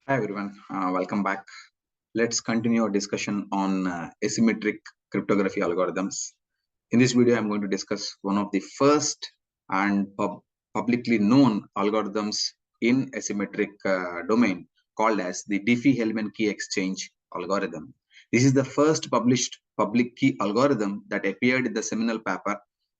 Hi everyone, welcome back. Let's continue our discussion on asymmetric cryptography algorithms. In this video, I'm going to discuss one of the first and publicly known algorithms in asymmetric domain called as the Diffie Hellman Key Exchange algorithm. This is the first published public key algorithm that appeared in the seminal paper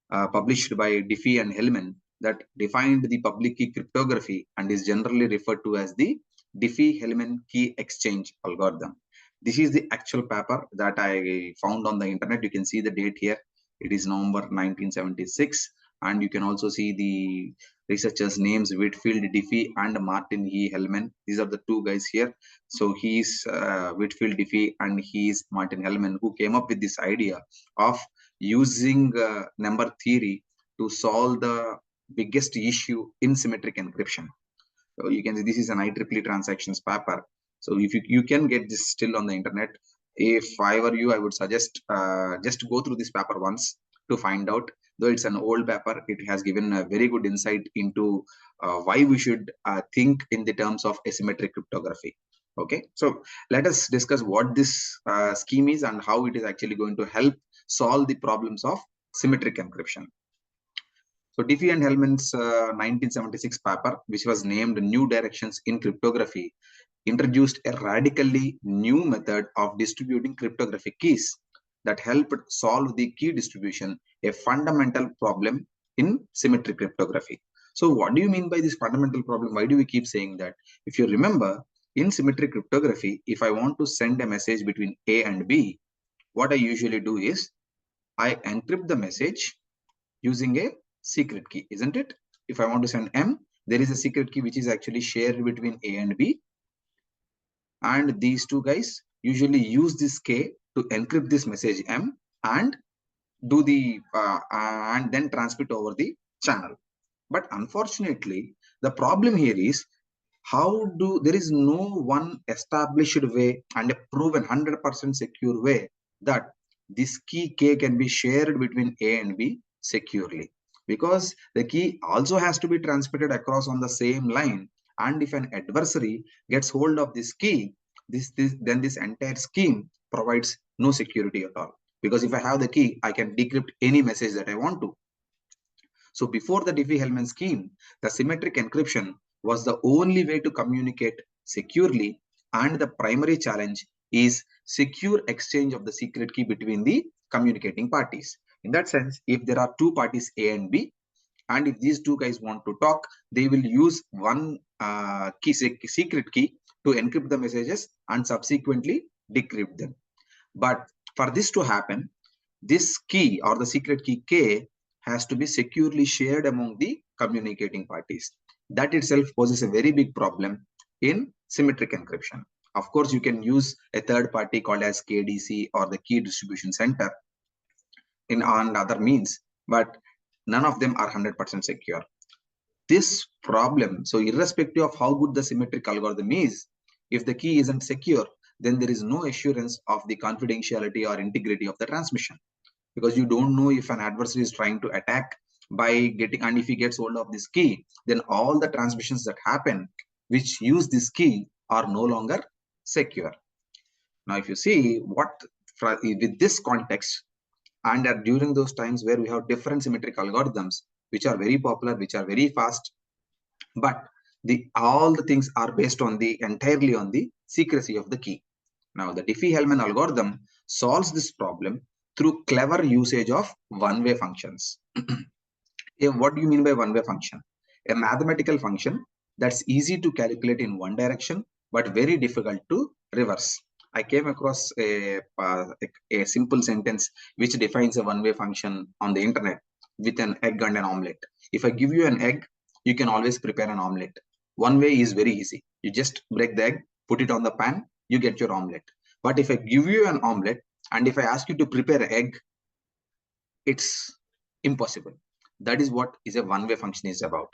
published by Diffie and Hellman that defined the public key cryptography and is generally referred to as the Diffie Hellman Key Exchange algorithm. This is the actual paper that I found on the internet. You can see the date here. It is November 1976, and you can also see the researchers' names: Whitfield Diffie and Martin E. Hellman. These are the two guys here. So he is Whitfield Diffie and he is Martin Hellman, who came up with this idea of using number theory to solve the biggest issue in symmetric encryption. So you can see this is an IEEE transactions paper. So if you can get this still on the internet. If I were you, I would suggest just go through this paper once to find out. Though it's an old paper, it has given a very good insight into why we should think in the terms of asymmetric cryptography. Okay, so let us discuss what this scheme is and how it is actually going to help solve the problems of symmetric encryption. So Diffie and Hellman's 1976 paper, which was named New Directions in Cryptography, introduced a radically new method of distributing cryptographic keys that helped solve the key distribution, a fundamental problem in symmetric cryptography. So what do you mean by this fundamental problem? Why do we keep saying that? If you remember, in symmetric cryptography, if I want to send a message between A and B, what I usually do is I encrypt the message using a secret key, isn't it? If I want to send M, there is a secret key which is actually shared between A and B. And these two guys usually use this K to encrypt this message M and do the and then transmit over the channel. But unfortunately, the problem here is there is no one established way and a proven 100% secure way that this key K can be shared between A and B securely, because the key also has to be transmitted across on the same line. And if an adversary gets hold of this key, then this entire scheme provides no security at all. Because if I have the key, I can decrypt any message that I want to. So before the Diffie-Hellman scheme, the symmetric encryption was the only way to communicate securely, and the primary challenge is secure exchange of the secret key between the communicating parties. In that sense, if there are two parties A and B, and if these two guys want to talk, they will use one secret key to encrypt the messages and subsequently decrypt them. But for this to happen, this key or the secret key K has to be securely shared among the communicating parties. That itself poses a very big problem in symmetric encryption. Of course, you can use a third party called as KDC or the key distribution center on other means, but none of them are 100% secure. This problem, so irrespective of how good the symmetric algorithm is, if the key isn't secure, then there is no assurance of the confidentiality or integrity of the transmission, because you don't know if an adversary is trying to attack by getting, and if he gets hold of this key, then all the transmissions that happen which use this key are no longer secure. Now, if you see with this context, and during those times where we have different symmetric algorithms which are very popular, which are very fast, but all the things are based on entirely on the secrecy of the key. Now, the Diffie-Hellman algorithm solves this problem through clever usage of one-way functions. What do you mean by one-way function? A mathematical function that's easy to calculate in one direction, but very difficult to reverse. I came across a simple sentence which defines a one-way function on the internet with an egg and an omelette. If I give you an egg, you can always prepare an omelette. One way is very easy. You just break the egg, put it on the pan, you get your omelette. But if I give you an omelette and if I ask you to prepare an egg, it's impossible. That is what is a one-way function is about.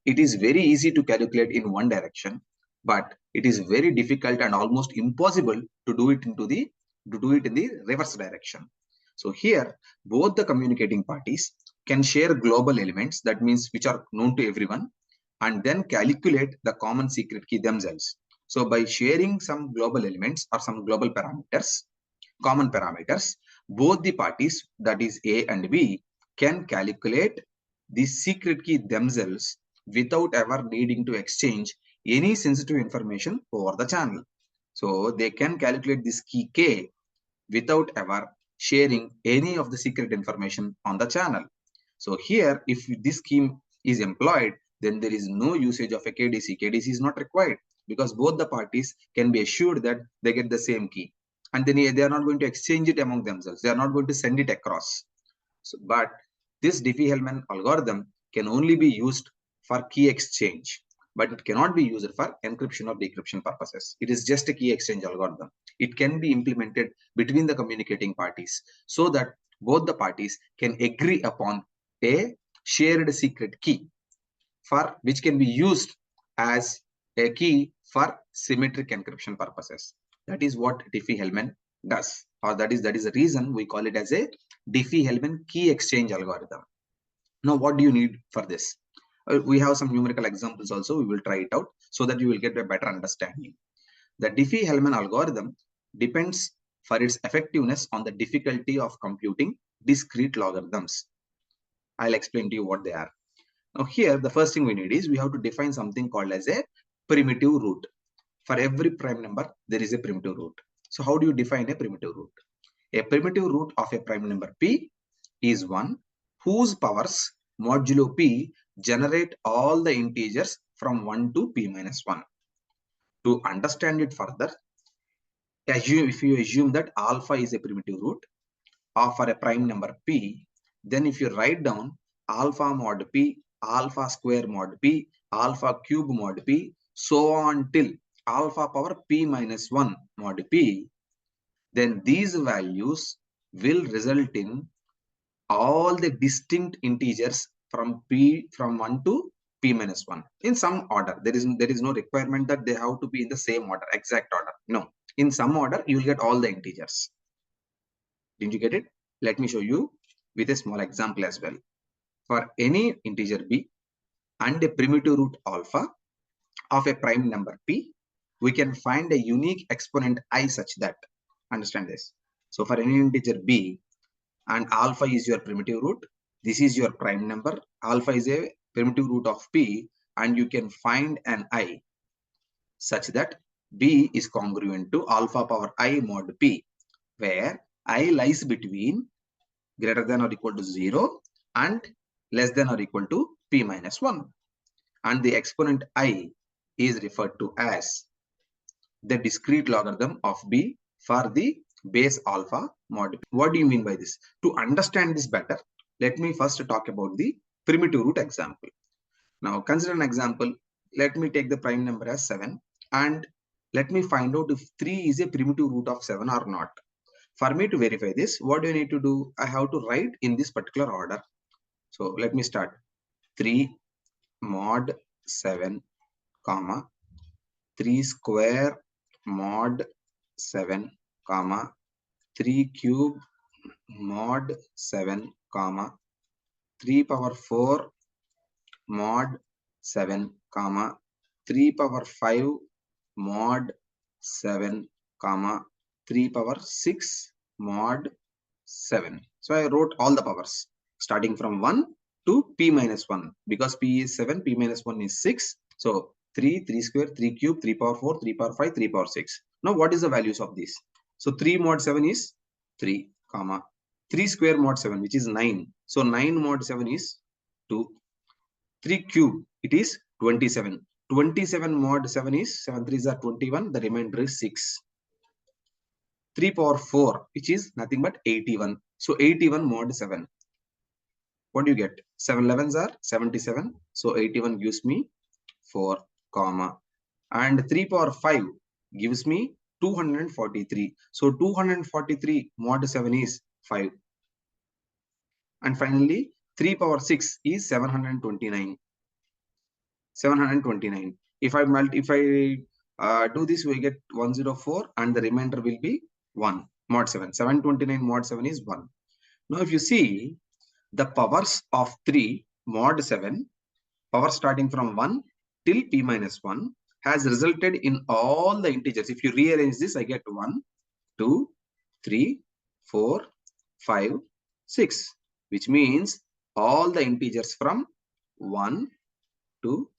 It is very easy to calculate in one direction, but it is very difficult and almost impossible to do it in the reverse direction. So here, both the communicating parties can share global elements, that means which are known to everyone, and then calculate the common secret key themselves. So by sharing some global elements or some global parameters, common parameters, both the parties, that is A and B, can calculate the secret key themselves without ever needing to exchange any sensitive information over the channel. So they can calculate this key K without ever sharing any of the secret information on the channel. So here, if this scheme is employed, then there is no usage of a KDC. KDC is not required because both the parties can be assured that they get the same key. And then they are not going to exchange it among themselves. They are not going to send it across. So, but this Diffie-Hellman algorithm can only be used for key exchange, but it cannot be used for encryption or decryption purposes. It is just a key exchange algorithm. It can be implemented between the communicating parties so that both the parties can agree upon a shared secret key for which can be used as a key for symmetric encryption purposes. That is what Diffie-Hellman does, or that is the reason we call it as a Diffie-Hellman key exchange algorithm. Now, what do you need for this? We have some numerical examples also. We will try it out so that you will get a better understanding. The Diffie-Hellman algorithm depends for its effectiveness on the difficulty of computing discrete logarithms. I'll explain to you what they are. Now here, the first thing we need is we have to define something called as a primitive root. For every prime number, there is a primitive root. So how do you define a primitive root? A primitive root of a prime number p is one whose powers modulo p generate all the integers from 1 to p minus 1. To understand it further, if you assume that alpha is a primitive root for a prime number p, then if you write down alpha mod p, alpha square mod p, alpha cube mod p, so on till alpha power p minus 1 mod p, then these values will result in all the distinct integers from 1 to p minus 1 in some order. There is no requirement that they have to be in the same order, exact order. No, in some order you will get all the integers. Didn't you get it? Let me show you with a small example as well. For any integer b and a primitive root alpha of a prime number p, we can find a unique exponent I such that, understand this. So for any integer b and alpha is your primitive root, this is your prime number, alpha is a primitive root of p, and you can find an I such that b is congruent to alpha power I mod p, where I lies between greater than or equal to 0 and less than or equal to p minus 1. And the exponent I is referred to as the discrete logarithm of b for the base alpha mod p. What do you mean by this? To understand this better, let me first talk about the primitive root example. Now consider an example. Let me take the prime number as 7 and let me find out if 3 is a primitive root of 7 or not. For me to verify this, what do I need to do? I have to write in this particular order. So let me start. 3 mod 7 comma 3 square mod 7 comma 3 cube mod 7 comma 3 power 4 mod 7 comma 3 power 5 mod 7 comma 3 power 6 mod 7. So I wrote all the powers starting from 1 to p minus 1 because p is 7, p minus 1 is 6. So 3, 3 square, 3 cube, 3 power 4, 3 power 5, 3 power 6. Now what is the values of these? So 3 mod 7 is 3, comma 3 square mod 7 which is 9. So 9 mod 7 is 2. 3 cube it is 27. 27 mod 7 is 7 3s are 21. The remainder is 6. 3 power 4 which is nothing but 81. So 81 mod 7. What do you get? 7 11s are 77. So 81 gives me 4, comma. And 3 power 5 gives me 243. So 243 mod 7 is 5. And finally 3 power 6 is 729. 729. If I do this, we get 104 and the remainder will be 1 mod 7. 729 mod 7 is 1. Now if you see the powers of 3 mod 7, power starting from 1 till p minus 1, has resulted in all the integers. If you rearrange this, I get 1, 2, 3, 4, 5, 6, which means all the integers from 1 to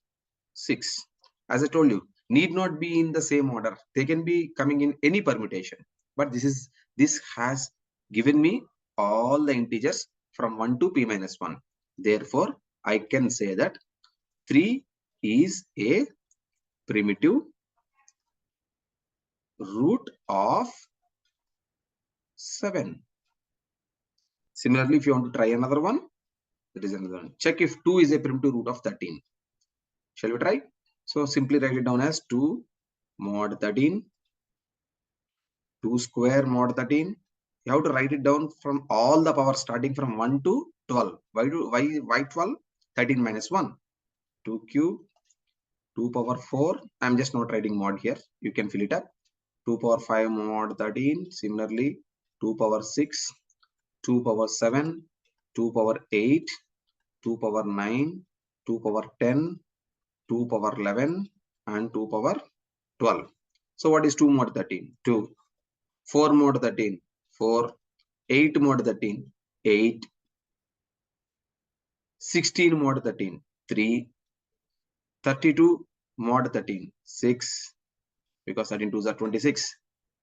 6. As I told you, need not be in the same order. They can be coming in any permutation. But this has given me all the integers from 1 to p minus 1. Therefore, I can say that 3 is a primitive root of 7. Similarly, if you want to try another one, that is another one. Check if 2 is a primitive root of 13. Shall we try? So simply write it down as 2 mod 13, 2 square mod 13. You have to write it down from all the power starting from 1 to 12. Why 12? 13 minus 1. 2 cube, 2 power 4. I'm just not writing mod here. You can fill it up. 2 power 5 mod 13. Similarly, 2 power 6, 2 power 7, 2 power 8, 2 power 9, 2 power 10, 2 power 11, and 2 power 12. So what is 2 mod 13? 2. 4 mod 13, 4. 8 mod 13, 8. 16 mod 13, 3. 32 mod 13, 6. Because 13 2s are 26.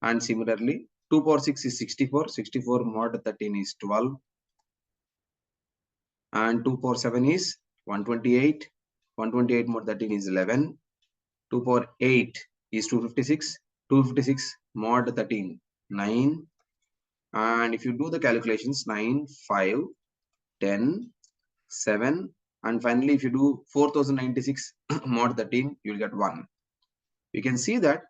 And similarly, 2 power 6 is 64. 64 mod 13 is 12. And 2 power 7 is 128. 128 mod 13 is 11. 2 power 8 is 256. 256 mod 13, 9. And if you do the calculations, 9, 5, 10, 7. And finally, if you do 4096 mod 13, you'll get 1. You can see that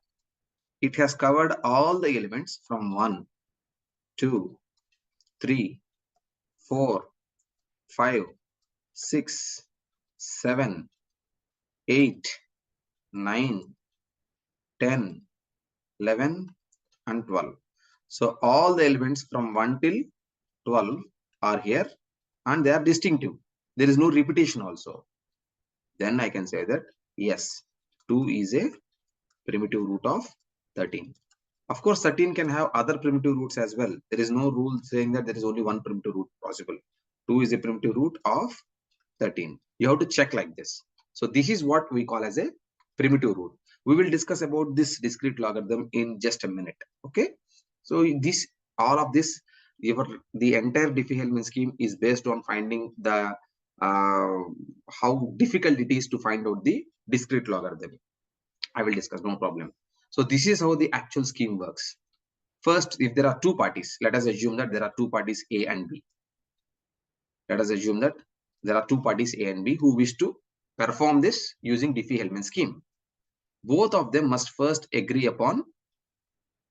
it has covered all the elements from 1, 2, 3, 4, 5, 6, 7, 8, 9, 10, 11, and 12. So all the elements from 1 till 12 are here and they are distinctive. There is no repetition also. Then I can say that yes, 2 is a primitive root of 13. Of course, 13 can have other primitive roots as well. There is no rule saying that there is only one primitive root possible. 2 is a primitive root of 13. You have to check like this. So this is what we call as a primitive root. We will discuss about this discrete logarithm in just a minute. Okay. So all of this, the entire Diffie Hellman scheme is based on finding the how difficult it is to find out the discrete logarithm. I will discuss, no problem. So this is how the actual scheme works. First, if there are two parties, let us assume that there are two parties A and B. Let us assume that there are two parties A and B who wish to perform this using Diffie Hellman scheme. Both of them must first agree upon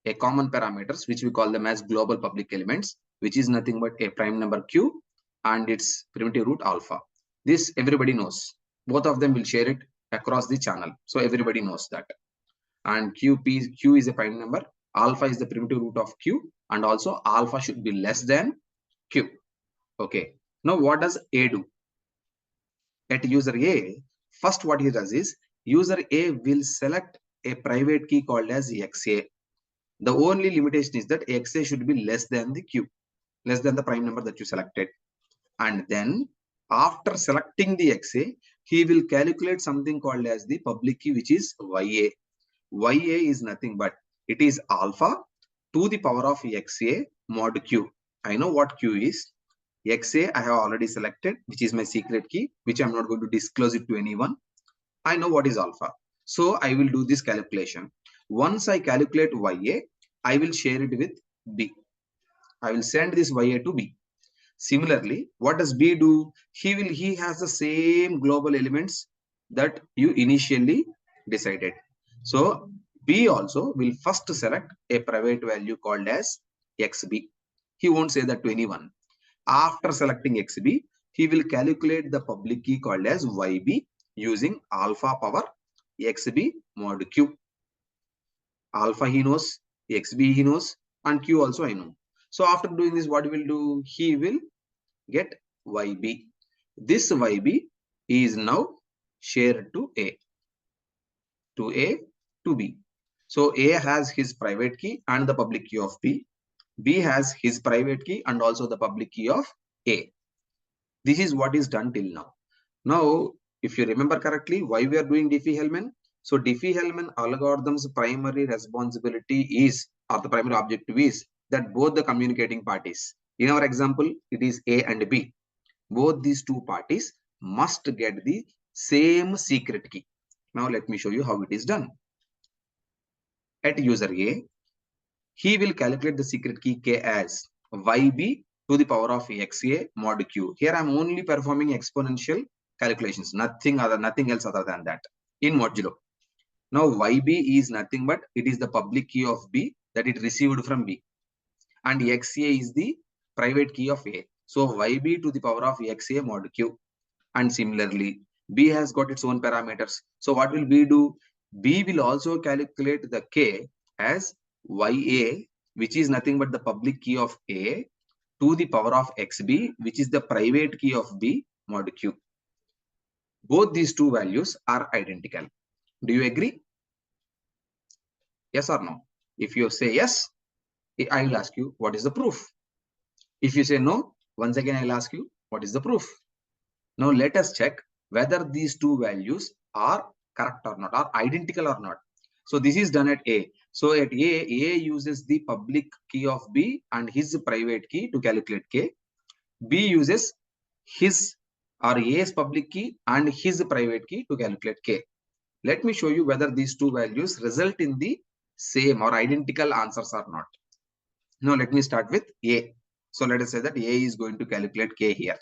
a common parameters, which we call them as global public elements, which is nothing but a prime number Q and its primitive root alpha. This everybody knows. Both of them will share it across the channel. So everybody knows that. And Q is a prime number, alpha is the primitive root of Q, and also alpha should be less than Q. Okay. Now what does A do? At user A, first what he does is, user A will select a private key called as XA. The only limitation is that XA should be less than the Q, less than the prime number that you selected. And then after selecting the XA, he will calculate something called as the public key, which is YA. YA is nothing but it is alpha to the power of XA mod Q. I know what Q is. XA I have already selected, which is my secret key, which I'm not going to disclose it to anyone. I know what is alpha. So I will do this calculation. Once I calculate YA, I will share it with B. I will send this YA to B. Similarly, what does B do? He has the same global elements that you initially decided. So B also will first select a private value called as XB. He won't say that to anyone. After selecting XB, he will calculate the public key called as YB using alpha power XB mod Q. Alpha he knows, XB he knows, and Q also I know. So after doing this, what he will do? He will get YB. This YB is now shared to A. to A to B. So A has his private key and the public key of B. B has his private key and also the public key of A. This is what is done till now. Now, if you remember correctly, why we are doing Diffie Hellman? So Diffie Hellman algorithm's primary responsibility is, or the primary objective is, that both the communicating parties, in our example, it is A and B, both these two parties must get the same secret key. Now let me show you how it is done. At user A, he will calculate the secret key K as YB to the power of XA mod Q. Here I am only performing exponential calculations, nothing else other than that in modulo. Now YB is nothing but it is the public key of B that it received from B, and XA is the private key of A. So YB to the power of XA mod Q. And similarly, B has got its own parameters. So what will B do? B will also calculate the K as YA, which is nothing but the public key of A, to the power of XB, which is the private key of B mod Q. Both these two values are identical. Do you agree? Yes or no? If you say yes, I will ask you, what is the proof? If you say no, once again, I will ask you, what is the proof? Now let us check whether these two values are correct or not, or identical or not. So this is done at A. So at A uses the public key of B and his private key to calculate K. B uses his or A's public key and his private key to calculate K. Let me show you whether these two values result in the same or identical answers or not. Now let me start with A. So let us say that A is going to calculate K here.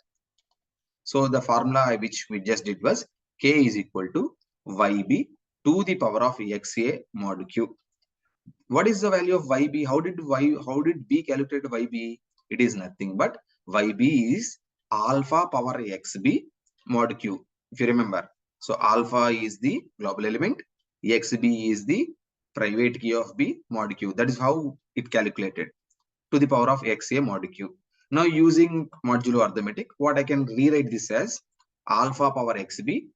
So the formula which we just did was K is equal to YB to the power of XA mod Q. What is the value of YB? How did B calculate YB? It is nothing but YB is alpha power XB mod Q. If you remember, so alpha is the global element, XB is the private key of B mod Q. That is how it calculated to the power of XA mod Q. Now using modulo arithmetic, what I can rewrite this as alpha power XB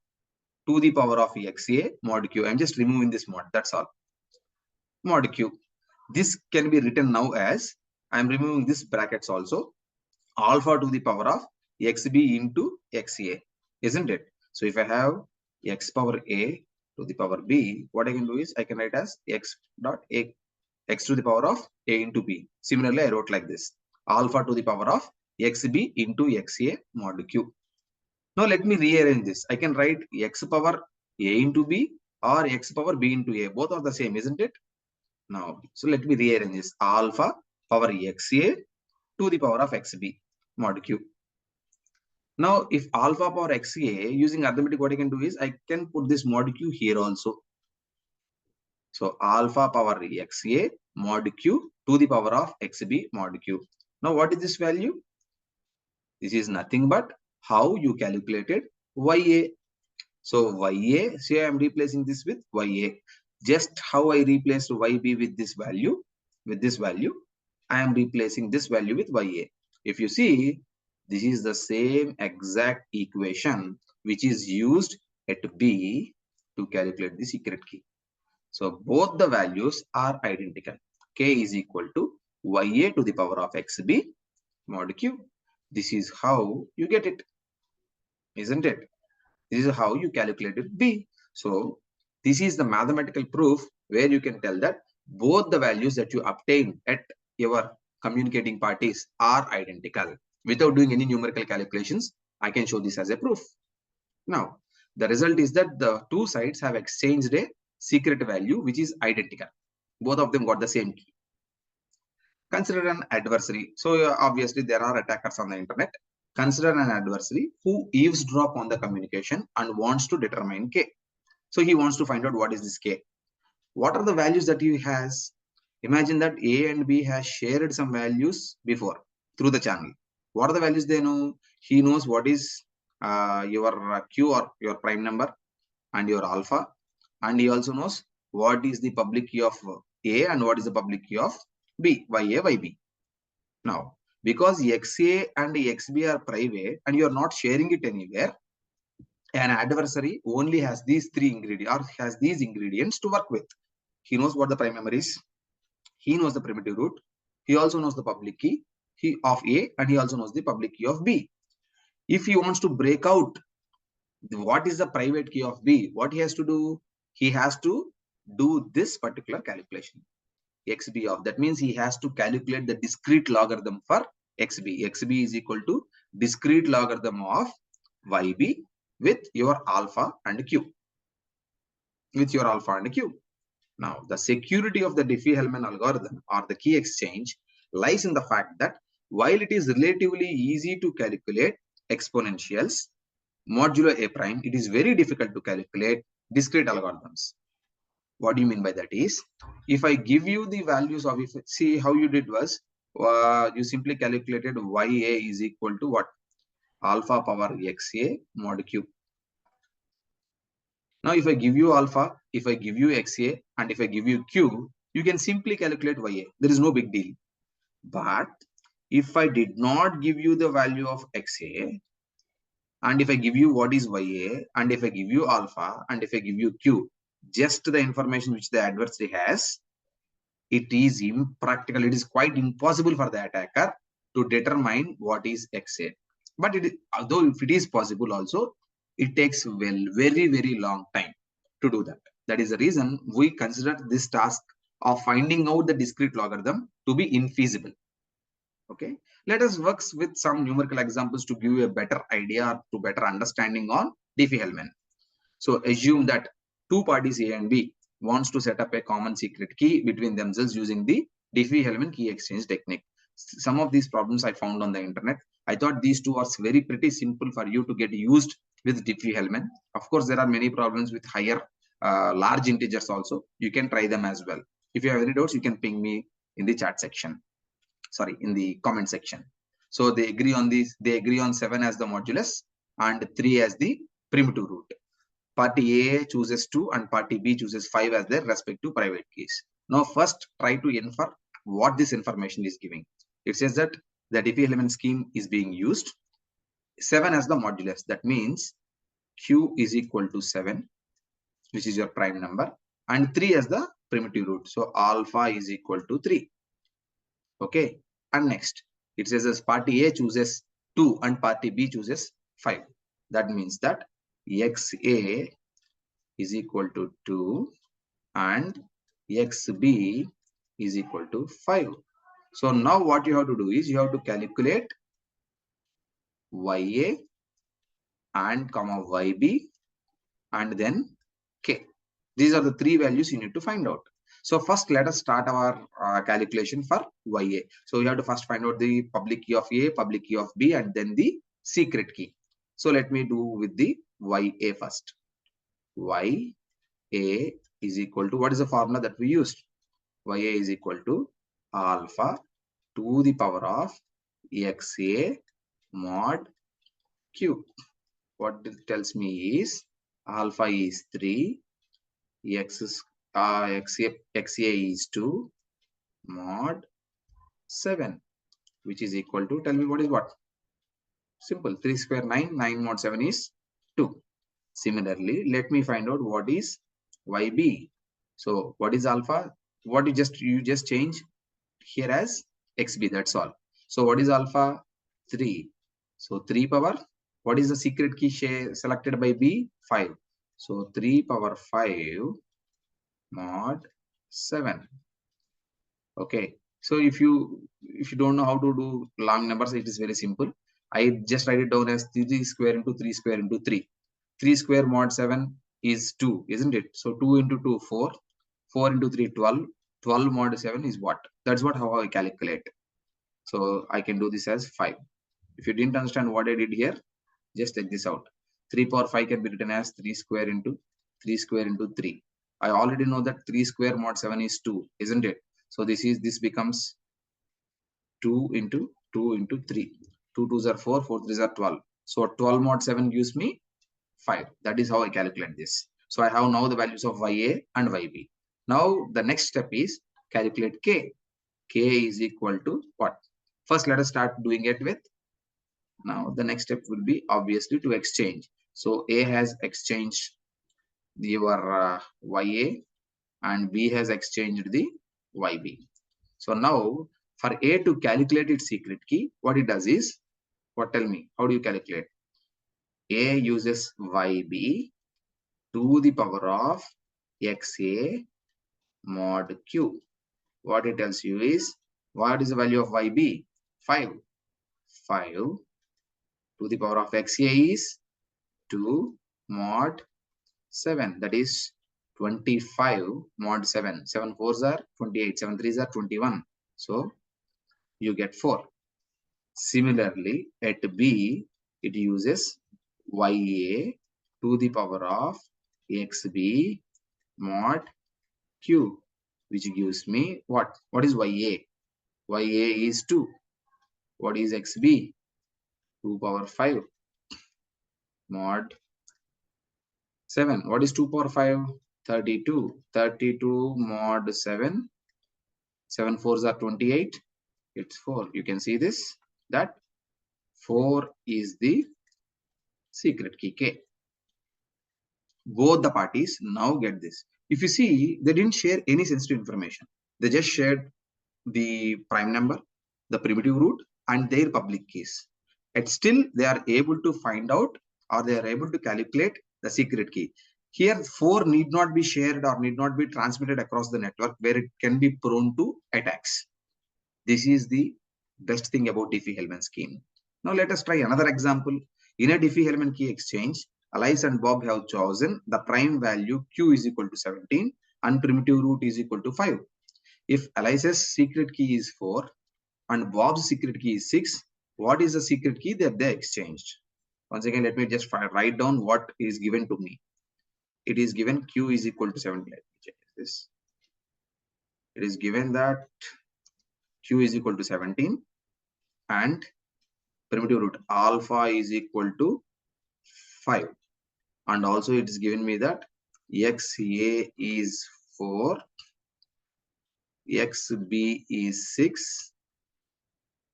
to the power of XA mod Q. I'm just removing this mod, that's all. Mod Q. This can be written now as, I'm removing this brackets also, alpha to the power of XB into XA, isn't it? So if I have X power A to the power B, what I can do is I can write as X dot A, X to the power of A into B. Similarly, I wrote like this, alpha to the power of XB into XA mod Q. Now let me rearrange this. I can write X power A into B or X power B into A. Both are the same, isn't it? Now, so let me rearrange this, alpha power XA to the power of XB mod Q. Now, if alpha power XA, using arithmetic, what I can do is I can put this mod Q here also. So alpha power XA mod Q to the power of XB mod Q. Now, what is this value? This is nothing but how you calculated YA. So YA, say I am replacing this with YA. Just how I replaced YB with this value, I am replacing this value with YA. If you see, this is the same exact equation which is used at B to calculate the secret key. So both the values are identical. K is equal to YA to the power of XB mod Q. This is how you get it, isn't it? This is how you calculated B. So this is the mathematical proof where you can tell that both the values that you obtain at your communicating parties are identical. Without doing any numerical calculations, I can show this as a proof. Now, the result is that the two sides have exchanged a secret value which is identical. Both of them got the same key. Consider an adversary. So obviously there are attackers on the internet. Consider an adversary who eavesdrop on the communication and wants to determine K. So he wants to find out what is this K. What are the values that he has? Imagine that A and B has shared some values before through the channel. What are the values they know? He knows what is your Q or your prime number and your alpha. And he also knows what is the public key of A and what is the public key of B, YA, YB. Now, because XA and XB are private and you are not sharing it anywhere, An adversary only has these three ingredients or has these ingredients to work with. He knows what the prime number is. He knows the primitive root. He also knows the public key of A, and he also knows the public key of B. If he wants to break out what is the private key of B, what he has to do? He has to do this particular calculation. XB of, that means he has to calculate the discrete logarithm for XB. XB is equal to discrete logarithm of YB with your alpha and Q. Now, the security of the Diffie Hellman algorithm or the key exchange lies in the fact that while it is relatively easy to calculate exponentials modulo A prime, it is very difficult to calculate discrete algorithms. What do you mean by that is, if I give you the values of, see how you did was, you simply calculated YA is equal to what? Alpha power XA mod Q. Now, if I give you alpha, if I give you XA, and if I give you Q, you can simply calculate YA. There is no big deal. But if I did not give you the value of XA, and if I give you what is YA, and if I give you alpha, and if I give you Q, just the information which the adversary has, it is impractical. It is quite impossible for the attacker to determine what is XA. But although if it is possible also, it takes very, very long time to do that. That is the reason we consider this task of finding out the discrete logarithm to be infeasible. Okay, let us work with some numerical examples to give you a better idea, to better understanding on Diffie Hellman. So assume that two parties A and B wants to set up a common secret key between themselves using the Diffie Hellman key exchange technique. Some of these problems I found on the internet. I thought these two are pretty simple for you to get used with Diffie Hellman. Of course, there are many problems with higher large integers also. You can try them as well. If you have any doubts, you can ping me in the chat section. Sorry, in the comment section. So they agree on this. They agree on 7 as the modulus and 3 as the primitive root. Party A chooses 2 and party B chooses 5 as their respective private keys. Now first try to infer what this information is giving. It says that the Diffie Hellman scheme is being used. 7 as the modulus. That means Q is equal to 7, which is your prime number, and 3 as the primitive root. So alpha is equal to 3. Okay. And next, it says as party A chooses 2 and party B chooses 5. That means that XA is equal to 2 and XB is equal to 5. So now what you have to do is you have to calculate YA and comma YB and then K. These are the three values you need to find out. So first let us start our calculation for YA. So we have to first find out the public key of A, public key of B, and then the secret key. So let me do with the YA first. YA is equal to, what is the formula that we used? YA is equal to alpha to the power of XA mod Q. What it tells me is alpha is 3, XA is 2 mod 7, which is equal to, tell me what is what? Simple, 3 square 9, 9 mod 7 is 2. Similarly, let me find out what is YB. So what is alpha? What you just change here as XB, that's all. So what is alpha? 3. So 3 power, what is the secret key selected by B? 5. So 3 power 5 mod 7. Okay. So if you don't know how to do long numbers, it is very simple. I just write it down as 3 square into 3 square into 3. 3 square mod 7 is 2, isn't it? So 2 into 2, 4. 4 into 3, 12. 12 mod 7 is what? That's how I calculate. So I can do this as 5. If you didn't understand what I did here, just take this out. 3 power 5 can be written as 3 square into 3 square into 3. I already know that 3 square mod 7 is 2, isn't it? So this becomes 2 into 2 into 3. 2 2s are 4, 4 3s are 12. So 12 mod 7 gives me 5. That is how I calculate this. So I have now the values of YA and YB. Now the next step is calculate K. K is equal to what? First let us start doing it with. Now the next step will be obviously to exchange. So A has exchanged your YA and B has exchanged the YB. So now for A to calculate its secret key, what it does is, tell me, how do you calculate? A uses YB to the power of XA mod Q. What it tells you is, what is the value of YB? 5. 5 to the power of XA is 2 mod 7. That is 25 mod 7. 7 4s are 28. 7 3s are 21. So you get 4. Similarly, at B, it uses YA to the power of XB mod Q, which gives me what? What is YA? YA is 2. What is XB? 2 power 5 mod 7. What is 2 power 5? 32. 32 mod 7. 7 4s are 28. It's 4. You can see this, that 4 is the secret key K. Both the parties now get this. If you see, they didn't share any sensitive information. They just shared the prime number, the primitive root, and their public keys. And still, they are able to find out, or they are able to calculate the secret key. Here, 4 need not be shared or need not be transmitted across the network where it can be prone to attacks. This is the best thing about Diffie Hellman scheme. Now let us try another example. In a Diffie Hellman Key Exchange, Alice and Bob have chosen the prime value Q is equal to 17 and primitive root is equal to 5. If Alice's secret key is 4 and Bob's secret key is 6, what is the secret key that they exchanged? Once again, let me just write down what is given to me. It is given Q is equal to 17. Let me check this. It is given that Q is equal to 17 and primitive root alpha is equal to 5. And also it is given me that XA is 4, XB is 6.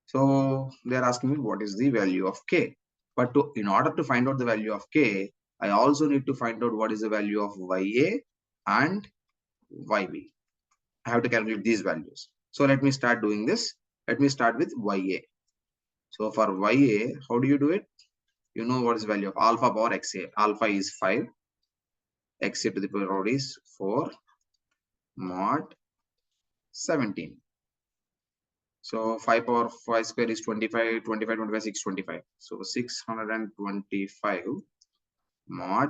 So they are asking me what is the value of K. But in order to find out the value of K, I also need to find out what is the value of YA and YB. I have to calculate these values. So let me start doing this. Let me start with YA. So for YA, how do you do it? You know what is the value of alpha power XA. Alpha is 5. XA to the power is 4 mod 17. So 5 power 5 square is 25, 25, 25, 6, 25. So 625 mod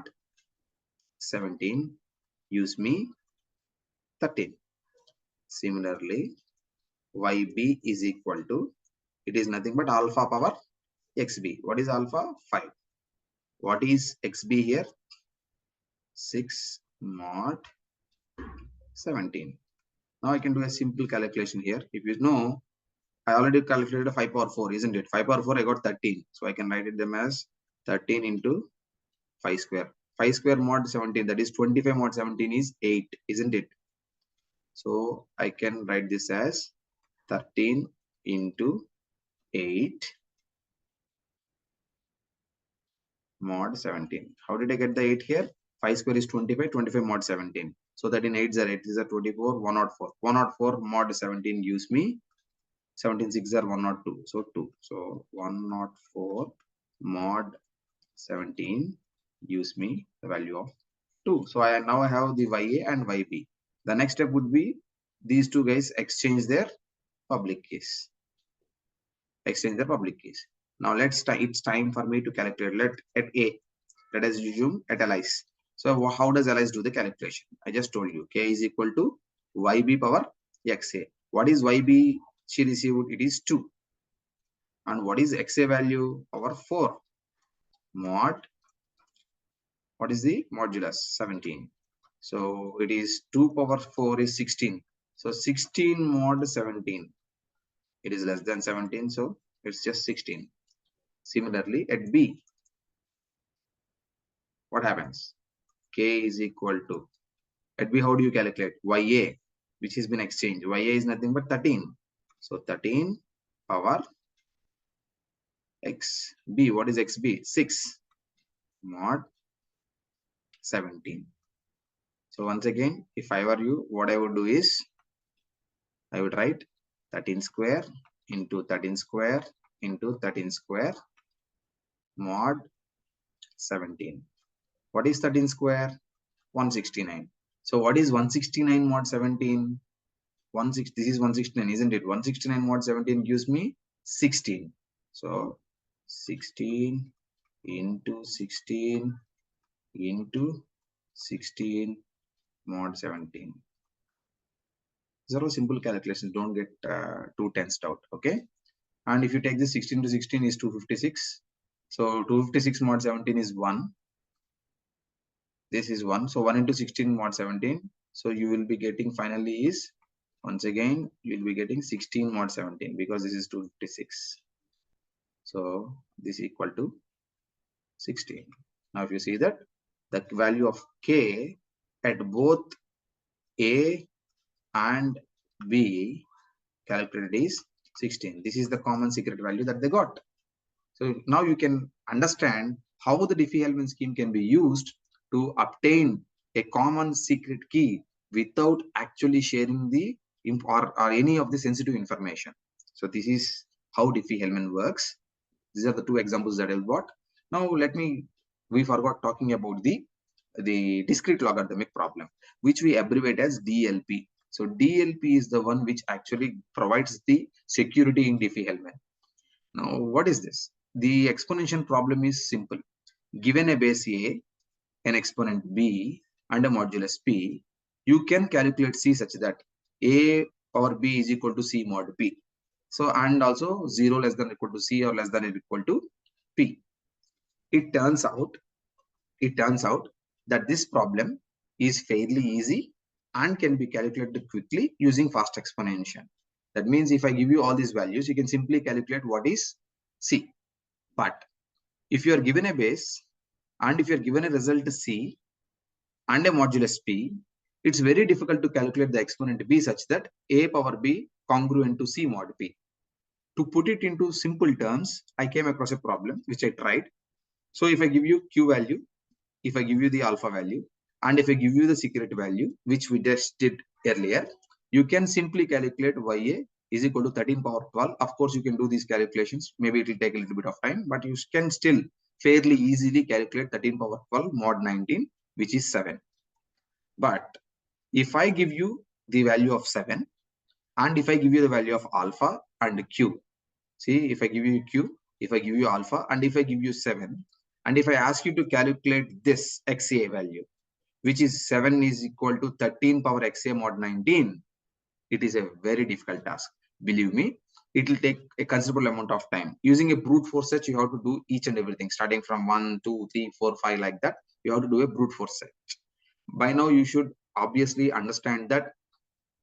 17 use me 13. Similarly, YB is equal to, it is nothing but alpha power XB. What is alpha? 5. What is XB here? 6 mod 17. Now I can do a simple calculation here. If you know, I already calculated 5 power 4, isn't it? 5 power 4, I got 13. So I can write it them as 13 into 5 square. 5 square mod 17, that is 25 mod 17 is 8, isn't it? So I can write this as 13 into 8 mod 17. How did I get the 8 here? 5 square is 25, 25 mod 17. So that in 8s are 8 is a 24, 104. 104 mod 17 gives me 17 6 are 102. So 2. So 104 mod 17 gives me the value of 2. So I now have the YA and YB. The next step would be these two guys exchange their public keys. Exchange their public keys. Now let's it's time for me to calculate at A. Let us assume at Alice. So how does Alice do the calculation? I just told you K is equal to YB power XA. What is YB she received? It is 2. And what is XA value? Power 4. Mod. What is the modulus? 17. So it is 2 power 4 is 16. So 16 mod 17. It is less than 17. So it's just 16. Similarly at B, what happens? K is equal to, at B how do you calculate? YA, which has been exchanged. YA is nothing but 13. So 13 power XB. What is XB? 6. mod 17. So once again, if I were you, what I would do is I would write 13 square into 13 square into 13 square mod 17. What is 13 square? 169. So what is 169 mod 17? This is 169, isn't it? 169 mod 17 gives me 16. So 16 into 16 into 16 mod 17. These are all simple calculations. Don't get too tensed out. Okay. And if you take this 16 to 16 is 256. So 256 mod 17 is 1. This is 1. So 1 into 16 mod 17. So you will be getting finally is, once again, you will be getting 16 mod 17 because this is 256. So this is equal to 16. Now if you see that the value of K at both A and B calculated is 16. This is the common secret value that they got. So now you can understand how the Diffie Hellman scheme can be used to obtain a common secret key without actually sharing the or any of the sensitive information. So this is how Diffie Hellman works. These are the two examples that I got. Now we forgot talking about the discrete logarithmic problem, which we abbreviate as DLP. So DLP is the one which actually provides the security in Diffie Hellman. Now what is this? The exponential problem is simple. Given a base A, an exponent B, and a modulus P, you can calculate C such that A power B is equal to C mod P. So, and also 0 less than or equal to C or less than or equal to P. It turns out that this problem is fairly easy and can be calculated quickly using fast exponential. That means if I give you all these values, you can simply calculate what is C. But if you are given a base and if you are given a result C and a modulus P, it's very difficult to calculate the exponent B such that A power B congruent to C mod P. To put it into simple terms, I came across a problem which I tried. So if I give you Q value, if I give you the alpha value, and if I give you the secret value, which we just did earlier, you can simply calculate YA is equal to 13 power 12. Of course, you can do these calculations. Maybe it will take a little bit of time, but you can still fairly easily calculate 13 power 12 mod 19, which is 7. But if I give you the value of 7, and if I give you the value of alpha and Q, see, if I give you Q, if I give you alpha, and if I give you 7, and if I ask you to calculate this XA value, which is 7 is equal to 13 power XA mod 19, it is a very difficult task. Believe me, it will take a considerable amount of time. Using a brute force search, you have to do each and everything, starting from 1, 2, 3, 4, 5 like that. You have to do a brute force search. By now, you should obviously understand that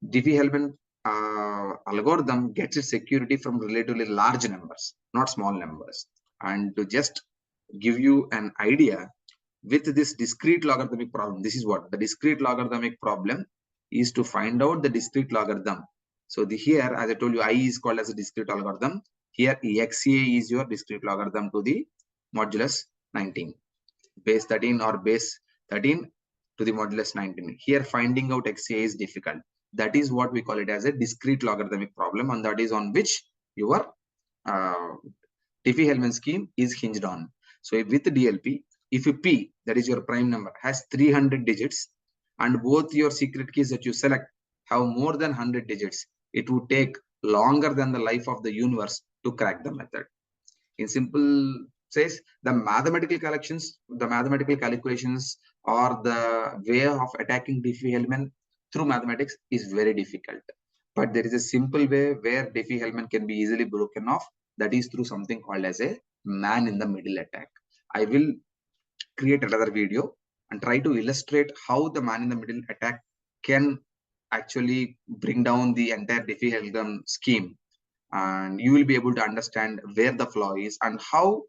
Diffie Hellman algorithm gets its security from relatively large numbers, not small numbers. And to just give you an idea, with this discrete logarithmic problem, this is what the discrete logarithmic problem is, to find out the discrete logarithm. So here, as I told you, I is called as a discrete algorithm. Here XA is your discrete logarithm to the modulus 19, base 13 or base 13 to the modulus 19. Here finding out XA is difficult. That is what we call it as a discrete logarithmic problem, and that is on which your Diffie Hellman scheme is hinged on. So with DLP, if P, that is your prime number, has 300 digits, and both your secret keys that you select have more than 100 digits, it would take longer than the life of the universe to crack the method. In simple says, the mathematical calculations or the way of attacking Diffie Hellman through mathematics is very difficult. But there is a simple way where Diffie Hellman can be easily broken off. That is through something called as a man in the middle attack. I will create another video and try to illustrate how the man in the middle attack can actually bring down the entire Diffie Hellman scheme. And you will be able to understand where the flaw is and how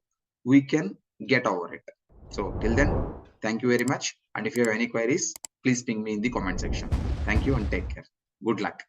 we can get over it. So till then, thank you very much. And if you have any queries, please ping me in the comment section. Thank you and take care. Good luck.